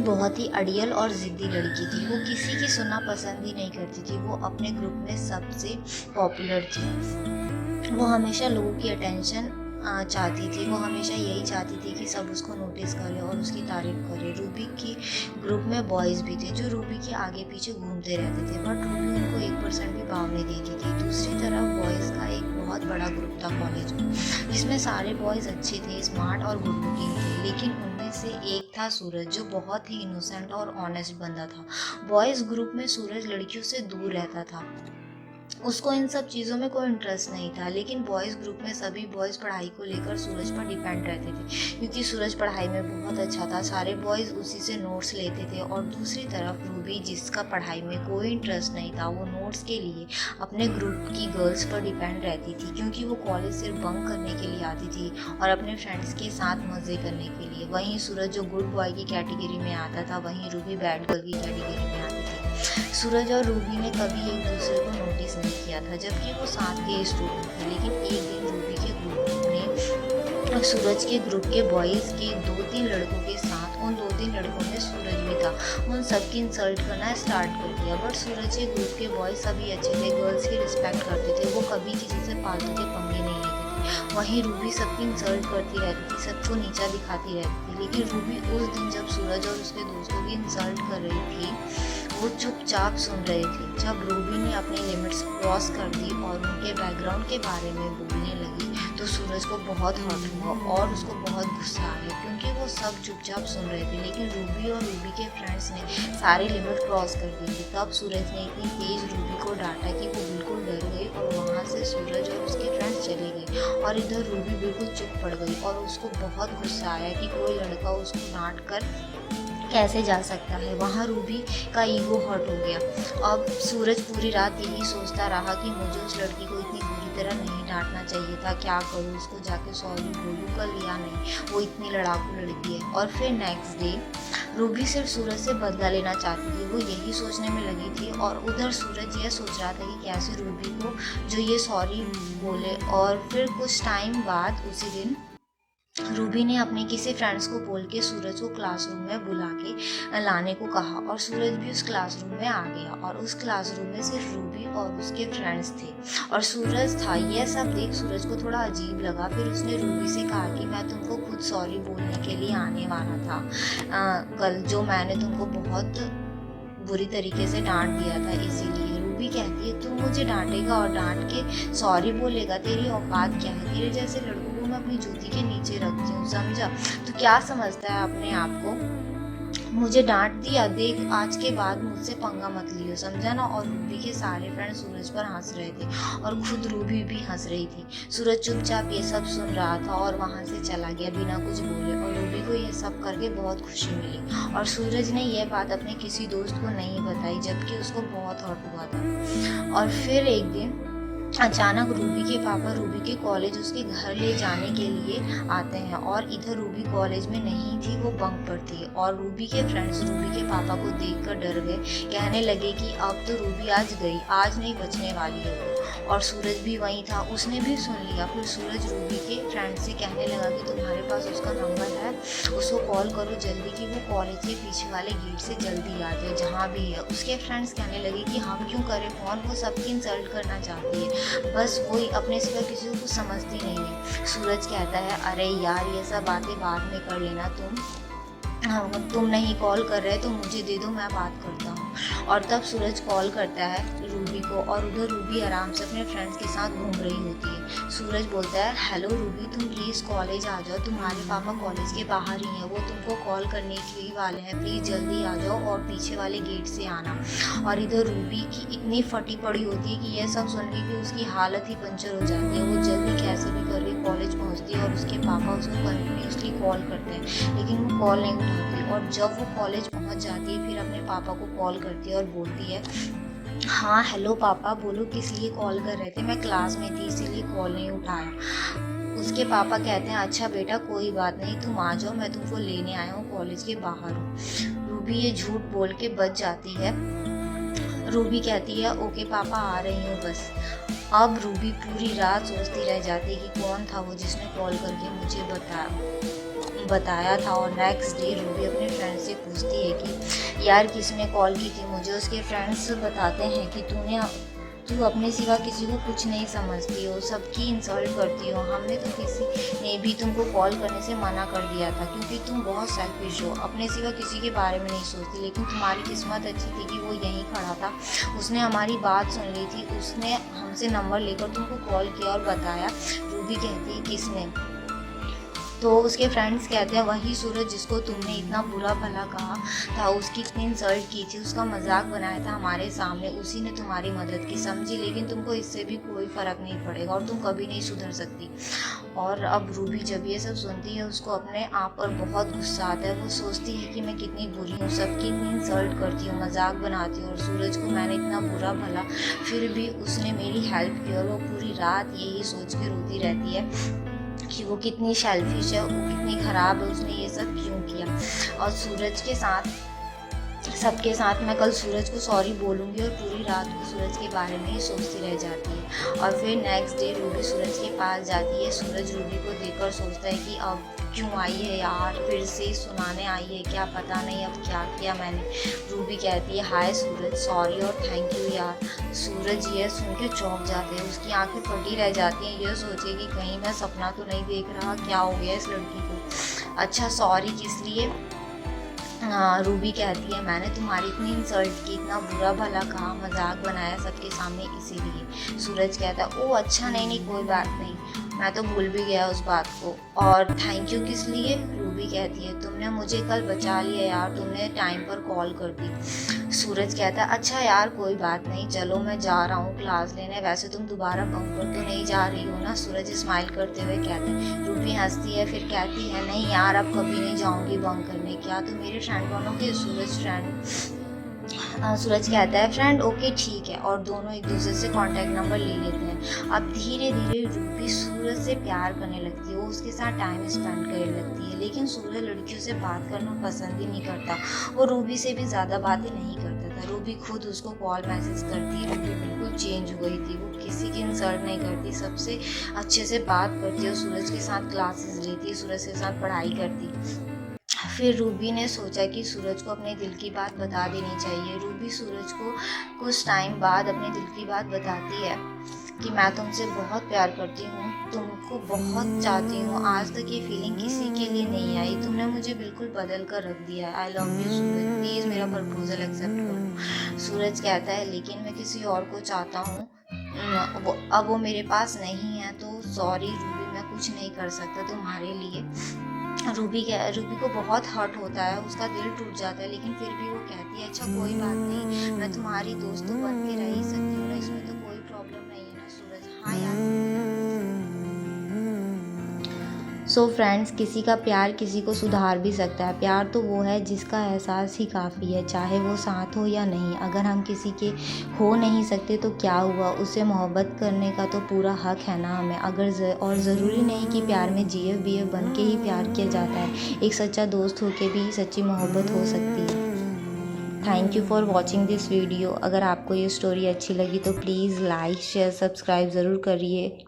बहुत ही अड़ियल और ज़िद्दी लड़की थी। वो किसी की सुनना पसंद ही नहीं करती थी। वो अपने ग्रुप में सबसे पॉपुलर थी। वो हमेशा लोगों की अटेंशन चाहती थी। वो हमेशा यही चाहती थी कि सब उसको नोटिस करें और उसकी तारीफ़ करें। रूबी की ग्रुप में बॉयज़ भी थे जो रूबी के आगे पीछे घूमते रहते थे, बट रूबी उनको 1% भी भाव नहीं देती थी। दूसरी तरफ बॉयज़ का एक बहुत बड़ा ग्रुप था कॉलेज में, जिसमें सारे बॉयज़ अच्छे थे, स्मार्ट और गुड लुकिंग थे। लेकिन उनमें से एक था सूरज, जो बहुत ही इनोसेंट और ऑनेस्ट बंदा था। बॉयज़ ग्रुप में सूरज लड़कियों से दूर रहता था। उसको इन सब चीज़ों में कोई इंटरेस्ट नहीं था। लेकिन बॉयज़ ग्रुप में सभी बॉयज़ पढ़ाई को लेकर सूरज पर डिपेंड रहते थे, क्योंकि सूरज पढ़ाई में बहुत अच्छा था। सारे बॉयज़ उसी से नोट्स लेते थे। और दूसरी तरफ रूबी, जिसका पढ़ाई में कोई इंटरेस्ट नहीं था, वो नोट्स के लिए अपने ग्रुप की गर्ल्स पर डिपेंड रहती थी, क्योंकि वो कॉलेज सिर्फ बंक करने के लिए आती थी और अपने फ्रेंड्स के साथ मज़े करने के लिए। वहीं सूरज, जो गुड बॉय की कैटेगरी में आता था, वहीं रूबी बैड गर्ल की कैटेगरी में आती थी। सूरज और रूबी ने कभी एक दूसरे को नोटिस नहीं किया था, जबकि वो साथ के स्टूडेंट थे। लेकिन एक दिन रूबी के ग्रुप ने सूरज के ग्रुप के बॉयज़ के 2-3 लड़कों के साथ, उन 2-3 लड़कों में सूरज भी था, उन सबकी इंसल्ट करना स्टार्ट कर दिया। बट सूरज के ग्रुप के बॉयज़ सभी अच्छे थे, गर्ल्स की रिस्पेक्ट करते थे, वो कभी किसी से फालतू के पंगे नहीं लेते थे। वहीं रूबी सबकी इंसल्ट करती रहती थी, सबको नीचा दिखाती रहती थी। लेकिन रूबी उस दिन, जब सूरज और उसके दोस्तों की इंसल्ट कर रही थी, वो चुपचाप सुन रहे थे। जब रूबी ने अपनी लिमिट्स क्रॉस कर दी और उनके बैकग्राउंड के बारे में बोलने लगी, तो सूरज को बहुत हर्ट हुआ और उसको बहुत गुस्सा आया, क्योंकि वो सब चुपचाप सुन रहे थे। लेकिन रूबी और रूबी के फ्रेंड्स ने सारी लिमिट क्रॉस कर दी थी। तब सूरज ने इतनी तेज रूबी को डांटा कि वो बिल्कुल डर गई और वहाँ से सूरज और उसके फ्रेंड्स चले गए। और इधर रूबी बिल्कुल चुप पड़ गई और उसको बहुत गुस्सा आया कि कोई लड़का उसको डांट कर कैसे जा सकता है। वहाँ रूबी का ईगो हर्ट हो गया। अब सूरज पूरी रात यही सोचता रहा कि मुझे उस लड़की को इतनी बुरी तरह नहीं डांटना चाहिए था, क्या करूँ, उसको जाके सॉरी बोलूँ कल या नहीं, वो इतनी लड़ाकू लड़की है। और फिर नेक्स्ट डे रूबी सिर्फ सूरज से बदला लेना चाहती थी, वो यही सोचने में लगी थी। और उधर सूरज यह सोच रहा था कि कैसे रूबी को जो ये सॉरी बोले। और फिर कुछ टाइम बाद उसी दिन रूबी ने अपने किसी फ्रेंड्स को बोल के सूरज को क्लासरूम में बुला के लाने को कहा, और सूरज भी उस क्लासरूम में आ गया। और उस क्लासरूम में सिर्फ रूबी और उसके फ्रेंड्स थे और सूरज था। यह सब देख सूरज को थोड़ा अजीब लगा। फिर उसने रूबी से कहा कि मैं तुमको खुद सॉरी बोलने के लिए आने वाला था, कल जो मैंने तुमको बहुत बुरी तरीके से डांट दिया था, इसीलिए। रूबी कहती है, तू मुझे डांटेगा और डांट के सॉरी बोलेगा, तेरी औकात क्या है? तेरे जैसे लड़कों को मैं अपनी जूती के नीचे रखती हूँ, समझा? तू क्या समझता है अपने आप को? मुझे डांट दिया, देख आज के बाद मुझसे पंगा मत लियो, समझा ना? और रूबी के सारे फ्रेंड सूरज पर हंस रहे थे और खुद रूबी भी हंस रही थी। सूरज चुपचाप ये सब सुन रहा था और वहाँ से चला गया बिना कुछ बोले। और रूबी को ये सब करके बहुत खुशी मिली। और सूरज ने यह बात अपने किसी दोस्त को नहीं बताई, जबकि उसको बहुत हर्ट हुआ था। और फिर एक दिन अचानक रूबी के पापा रूबी के कॉलेज उसके घर ले जाने के लिए आते हैं। और इधर रूबी कॉलेज में नहीं थी, वो बंक पर थी। और रूबी के फ्रेंड्स रूबी के पापा को देखकर डर गए, कहने लगे कि अब तो रूबी आज गई, आज नहीं बचने वाली है वो। और सूरज भी वहीं था, उसने भी सुन लिया। फिर सूरज रूबी के फ्रेंड से कहने लगा कि तुम्हारे पास उसका नंबर है, उसको कॉल करो जल्दी कि वो कॉलेज के पीछे वाले गेट से जल्दी आ जाए, जहाँ भी है। उसके फ्रेंड्स कहने लगे कि हम क्यों करें फ़ोन, वो सबकी इंसल्ट करना चाहती है, बस वही अपने सिवा किसी को कुछ समझती नहीं है। सूरज कहता है, अरे यार ये सब बातें बाद में कर लेना, तुम नहीं कॉल कर रहे तो मुझे दे दो, मैं बात करता हूँ। और तब सूरज कॉल करता है रूबी को, और उधर रूबी आराम से अपने फ्रेंड्स के साथ घूम रही होती है। सूरज बोलता है, हेलो रूबी, तुम प्लीज़ कॉलेज आ जाओ, तुम्हारे पापा कॉलेज के बाहर ही हैं, वो तुमको कॉल करने के ही वाले हैं, प्लीज़ जल्दी आ जाओ और पीछे वाले गेट से आना। और इधर रूबी की इतनी फटी पड़ी होती है कि यह सब सुन के कि उसकी हालत ही पंचर हो जाती है। वो जल्दी कैसे भी करके कॉलेज पहुँचती है और उसके पापा उसको कंटिन्यूसली कॉल करते हैं, लेकिन वो कॉल नहीं उठाती। और जब वो कॉलेज पहुँच जाती है, फिर अपने पापा को कॉल करती है और बोलती है, हाँ हेलो पापा, बोलो किस लिए कॉल कर रहे थे? मैं क्लास में थी इसीलिए कॉल नहीं उठाया। उसके पापा कहते हैं, अच्छा बेटा कोई बात नहीं, तुम आ जाओ, मैं तुमको लेने आया हूँ, कॉलेज के बाहर हूँ। रूबी ये झूठ बोल के बच जाती है। रूबी कहती है, ओके पापा आ रही हूँ बस। अब रूबी पूरी रात सोचती रह जाती है कि कौन था वो जिसने कॉल करके बताया था। और नेक्स्ट डे रूबी अपने फ्रेंड से पूछती है कि यार किसने कॉल की थी मुझे। उसके फ्रेंड्स बताते हैं कि तू अपने सिवा किसी को कुछ नहीं समझती हो, सबकी इंसल्ट करती हो। हमने तो किसी ने भी तुमको कॉल करने से मना कर दिया था क्योंकि तुम बहुत सेल्फिश हो, अपने सिवा किसी के बारे में नहीं सोचती। लेकिन तुम्हारी किस्मत अच्छी थी कि वो यहीं खड़ा था, उसने हमारी बात सुन ली थी, उसने हमसे नंबर लेकर तुमको कॉल किया और बताया। रूबी कहती है किसने? तो उसके फ्रेंड्स कहते हैं वही सूरज जिसको तुमने इतना बुरा भला कहा था, उसकी इतनी इंसल्ट की थी, उसका मजाक बनाया था हमारे सामने, उसी ने तुम्हारी मदद की, समझी। लेकिन तुमको इससे भी कोई फ़र्क नहीं पड़ेगा और तुम कभी नहीं सुधर सकती। और अब रूबी जब ये सब सुनती है उसको अपने आप पर बहुत गुस्सा आता है। वो सोचती है कि मैं कितनी बुरी हूँ, सबकी इतनी इंसल्ट करती हूँ, मजाक बनाती हूँ और सूरज को मैंने इतना बुरा भला, फिर भी उसने मेरी हेल्प की। और वो पूरी रात यही सोच के रोती रहती है कि वो कितनी सेल्फिश है, वो कितनी ख़राब है, उसने ये सब क्यों किया। और सूरज के साथ सबके साथ मैं कल सूरज को सॉरी बोलूँगी। और पूरी रात को सूरज के बारे में ही सोचती रह जाती है। और फिर नेक्स्ट डे रूबी सूरज के पास जाती है। सूरज रूबी को देखकर सोचता है कि अब क्यों आई है यार, फिर से सुनाने आई है क्या, पता नहीं अब क्या किया मैंने। रूबी कहती है हाय सूरज, सॉरी और थैंक यू यार। सूरज ये सुन के चौंक जाते हैं, उसकी आंखें फटी रह जाती हैं, ये सोचे कि कहीं मैं सपना तो नहीं देख रहा, क्या हो गया इस लड़की को। अच्छा सॉरी किस लिए? रूबी कहती है मैंने तुम्हारी इतनी इंसल्ट की, इतना बुरा भला कहा, मजाक बनाया सबके सामने, इसीलिए। सूरज कहता है ओ अच्छा, नहीं कोई बात नहीं, मैं तो भूल भी गया उस बात को। और थैंक यू किस लिए? रूबी कहती है तुमने मुझे कल बचा लिया यार, तुमने टाइम पर कॉल कर दी। सूरज कहता है अच्छा यार कोई बात नहीं, चलो मैं जा रहा हूँ क्लास लेने, वैसे तुम दोबारा बंक कर तो नहीं जा रही हो ना? सूरज स्माइल करते हुए कहते हैं। रूबी हंसती है, फिर कहती है नहीं यार अब कभी नहीं जाऊँगी बंक करने। क्या तुम मेरे फ्रेंड बनोगे? सूरज कहता है फ्रेंड, ओके ठीक है। और दोनों एक दूसरे से कांटेक्ट नंबर ले लेते हैं। अब धीरे धीरे रूबी सूरज से प्यार करने लगती है, वो उसके साथ टाइम स्पेंड करने लगती है। लेकिन सूरज लड़कियों से बात करना पसंद ही नहीं करता, वो रूबी से भी ज़्यादा बातें नहीं करता था। रूबी खुद उसको कॉल मैसेज करती है। रूबी बिल्कुल चेंज हो गई थी, वो किसी की इंसल्ट नहीं करती, सबसे अच्छे से बात करती है, सूरज के साथ क्लासेस लेती है, सूरज के साथ पढ़ाई करती। फिर रूबी ने सोचा कि सूरज को अपने दिल की बात बता देनी चाहिए। रूबी सूरज को कुछ टाइम बाद अपने दिल की बात बताती है कि मैं तुमसे बहुत प्यार करती हूँ, तुमको बहुत चाहती हूँ, आज तक ये फीलिंग किसी के लिए नहीं आई, तुमने मुझे बिल्कुल बदल कर रख दिया है। I love you Suraj, please मेरा प्रपोजल एक्सेप्ट करो। सूरज कहता है लेकिन मैं किसी और को चाहता हूँ, अब वो मेरे पास नहीं है, तो सॉरी रूबी, मैं कुछ नहीं कर सकता तुम्हारे लिए। रूबी को बहुत हर्ट होता है, उसका दिल टूट जाता है, लेकिन फिर भी वो कहती है अच्छा कोई बात नहीं, मैं तुम्हारी दोस्त तो बन के रह ही सकती हूँ ना, इसमें तो कोई प्रॉब्लम नहीं है ना सूरज। हाँ यार। सो फ्रेंड्स, किसी का प्यार किसी को सुधार भी सकता है। प्यार तो वो है जिसका एहसास ही काफ़ी है, चाहे वो साथ हो या नहीं। अगर हम किसी के हो नहीं सकते तो क्या हुआ, उससे मोहब्बत करने का तो पूरा हक है ना हमें। और ज़रूरी नहीं कि प्यार में जीएफ बन के ही प्यार किया जाता है, एक सच्चा दोस्त होके भी सच्ची मोहब्बत हो सकती है। Thank you for watching this video. अगर आपको ये स्टोरी अच्छी लगी तो प्लीज़ लाइक शेयर सब्सक्राइब ज़रूर करिए।